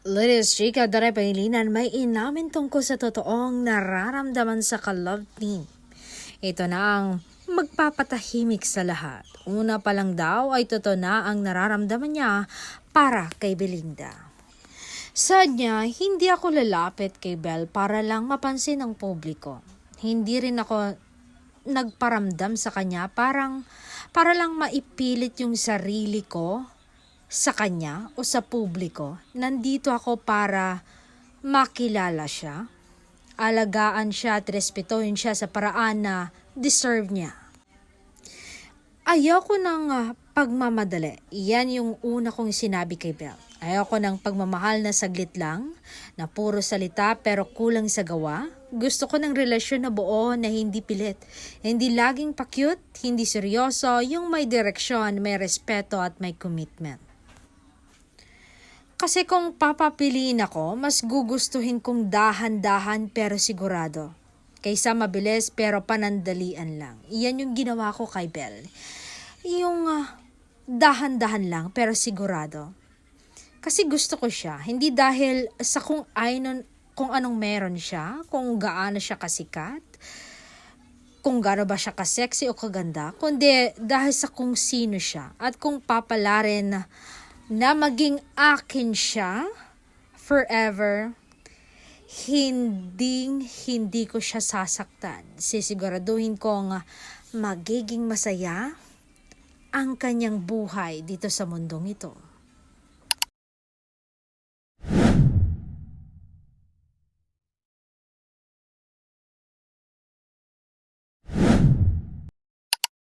Ladies, chika, daray pailinan, may inamin tungkol sa totoong nararamdaman sa ka-love team. Ito na ang magpapatahimik sa lahat. Una pa lang daw ay totoo na ang nararamdaman niya para kay Belinda. Saad niya, hindi ako lalapit kay Belle para lang mapansin ng publiko. Hindi rin ako nagparamdam sa kanya para lang maipilit yung sarili ko sa kanya o sa publiko. Nandito ako para makilala siya, alagaan siya at respetuhin siya sa paraan na deserve niya. Ayoko ng pagmamadali. Iyan yung una kong sinabi kay Belle. Ayoko ng pagmamahal na saglit lang, na puro salita pero kulang sa gawa. Gusto ko ng relasyon na buo na hindi pilit. Hindi laging pa-cute, hindi seryoso, yung may direksyon, may respeto at may commitment. Kasi kung papapiliin ako, mas gugustuhin kong dahan-dahan pero sigurado. Kaysa mabilis pero panandalian lang. Iyan yung ginawa ko kay Belle. Yung dahan-dahan lang pero sigurado. Kasi gusto ko siya. Hindi dahil sa kung anong meron siya, kung gaano siya kasikat, kung gaano ba siya kasexy o kaganda, kundi dahil sa kung sino siya at kung papalarin na maging akin siya forever, hindi ko siya sasaktan. Sisiguraduhin kong magiging masaya ang kanyang buhay dito sa mundong ito.